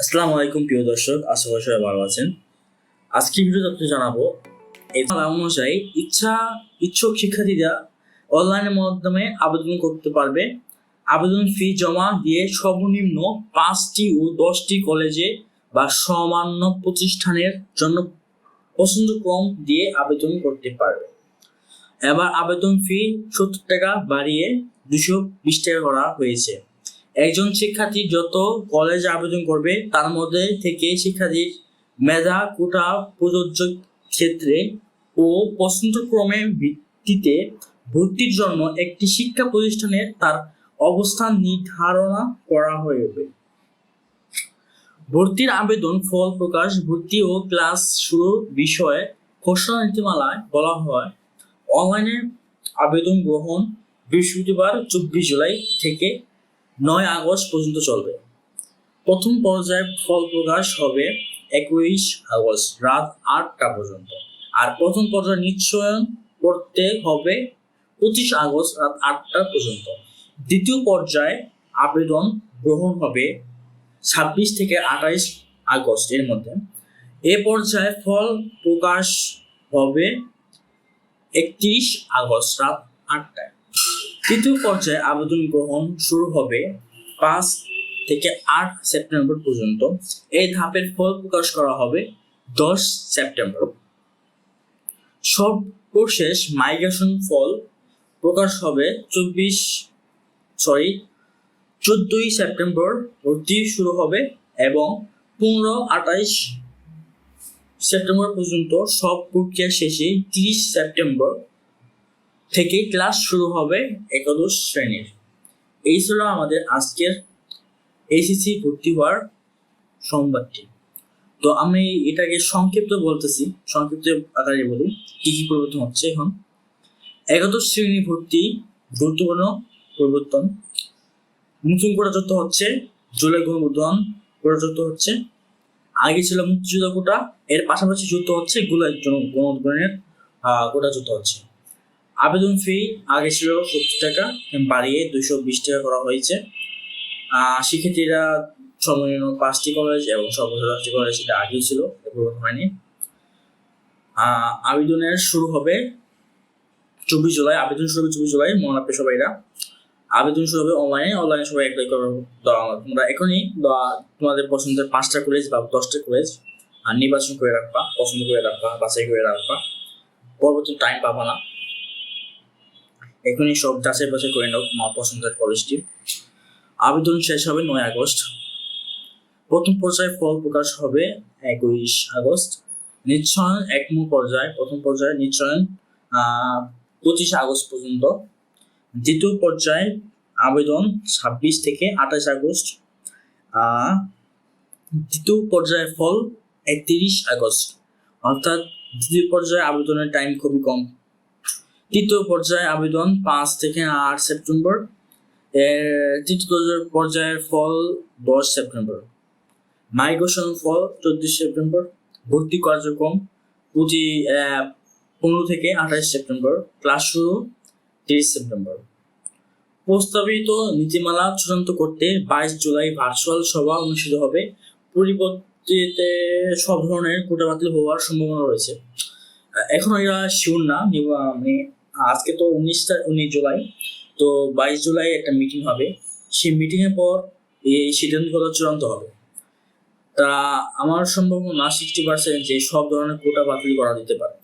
আসসালামু আলাইকুম প্রিয় দর্শক, আশা করি সবাই ভালো আছেন। আজকে ভিডিওতে আপনাদের জানাবো অনুযায়ী ইচ্ছুক শিক্ষার্থীরা অনলাইনের মাধ্যমে আবেদন করতে পারবে। আবেদন ফি জমা দিয়ে সর্বনিম্ন 5টি ও 10টি কলেজে বা সমান্য প্রতিষ্ঠানের জন্য পছন্দক্রম দিয়ে আবেদন করতে পারবে। এবার আবেদন ফি 70 টাকা বাড়িয়ে 220 টাকা করা হয়েছে। একজন শিক্ষার্থী যত কলেজে আবেদন করবে তার মধ্যে থেকে শিক্ষার্থীর মেধা কোটা প্রযোজ্য ক্ষেত্রে ও পছন্দক্রমের ভিত্তিতে ভর্তির জন্য একটি শিক্ষা প্রতিষ্ঠানের তার অবস্থান নির্ধারণ করা হবে। ভর্তির আবেদন ফল প্রকাশ, ভর্তি ও ক্লাস শুরুর বিষয়ে ঘোষণা নীতিমালায় বলা হয়, অনলাইনে আবেদন গ্রহণ বৃহস্পতিবার 24 জুলাই থেকে 9 আগস্ট পর্যন্ত চলবে। প্রথম পর্যায়ে ফল প্রকাশ হবে 21 আগস্ট রাত 8টা পর্যন্ত, আর প্রথম পর্যায়ে নিশ্চয়ন করতে হবে 25 আগস্ট রাত 8টা পর্যন্ত। দ্বিতীয় পর্যায়ে আবেদন গ্রহণ হবে 26 থেকে 28 আগস্ট এর মধ্যে। এ পর্যায়ে ফল প্রকাশ হবে 31 আগস্ট রাত 8টায়। তৃতীয় পর্যায়ে আবেদন গ্রহণ শুরু হবে 5 থেকে 8 সেপ্টেম্বর পর্যন্ত। এই ধাপের ফল প্রকাশ করা হবে 10 সেপ্টেম্বর। সর্বশেষ মাইগ্রেশন ফল প্রকাশ হবে 14ই সেপ্টেম্বর। ভর্তি শুরু হবে এবং 15-28 সেপ্টেম্বর পর্যন্ত সব প্রক্রিয়া শেষে 30 সেপ্টেম্বর থেকে ক্লাস শুরু হবে একাদশ শ্রেণীর। এই ছিল আমাদের আজকের এইচএসসি ভর্তি হওয়ার সংবাদটি। তো আমি এটাকে সংক্ষিপ্ত বলতেছি, সংক্ষিপ্ত আকারে বলি কি কি পরিবর্তন হচ্ছে। এখন একাদশ শ্রেণী ভর্তি গুরুত্বপূর্ণ পরিবর্তন। নতুন কোটা যুক্ত হচ্ছে, জুলাই গণঅভ্যুত্থান কোটা যুক্ত হচ্ছে। আগে ছিল মুক্তিযোদ্ধা কোটা, এর পাশাপাশি যুক্ত হচ্ছে গণঅভ্যুত্থানের কোটা যুক্ত হচ্ছে। আবেদন ফি আগে ছিল 70 টাকা, বাড়িয়ে 220 টাকা করা হয়েছে। শিক্ষার্থীরা সর্বনিম্ন 5টি কলেজ এবং সর্বোচ্চ 10টি কলেজ, সেটা আগেই ছিল, পরিবর্তন হয়নি। আবেদনের শুরু হবে 24 জুলাই। আবেদন শুরু হবে 24 জুলাই। মনে রাখবে সবাইরা, আবেদন শুরু হবে অনলাইনে সবাই অ্যাপ্লাই করো। তোমরা এখনই তোমাদের পছন্দের 5টা কলেজ বা 10টা কলেজ নির্বাচন করে রাখবা, পছন্দ করে রাখবা, বাছাই করে রাখবা। পরবর্তী টাইম পাবা না, এখনই সব যাচাই বাছাই করে নাও তোমার পছন্দের কলেজটি। আবেদন শেষ হবে 9 আগস্ট। প্রথম পর্যায়ে ফল প্রকাশ হবে 21 আগস্ট। নিশ্চয়ন একমুখ পর্যায়ে, প্রথম পর্যায়ে নিশ্চয়ন 25 আগস্ট পর্যন্ত। দ্বিতীয় পর্যায়ে আবেদন 26 থেকে 28 আগস্ট। দ্বিতীয় পর্যায়ে ফল 31 আগস্ট, অর্থাৎ দ্বিতীয় পর্যায়ে আবেদনের টাইম খুবই কম। তৃতীয় পর্যায়ে আবেদন 5 থেকে 8 সেপ্টেম্বর। তৃতীয় পর্যায়ের ফল 10 সেপ্টেম্বর। মাইগ্রেশন ফল 14 সেপ্টেম্বর। ভর্তি কার্যক্রম 15 থেকে 28 সেপ্টেম্বর। ক্লাস শুরু 30 সেপ্টেম্বর। প্রস্তাবিত নীতিমালা চূড়ান্ত করতে 22 জুলাই ভার্চুয়াল সভা অনুষ্ঠিত হবে। পরিবর্তিতে সব ধরনের কোটা বাতিল হওয়ার সম্ভাবনা রয়েছে। এখন এরা শিওর না, মানে আজকে তো 19 জুলাই, তো 22 জুলাই একটা মিটিং হবে। সেই মিটিংয়ের পর এই সিদ্ধান্তগুলো চূড়ান্ত হবে। তা আমার সম্ভাবনা 60% যে সব ধরনের কোটা বাতিল করা দিতে পারে।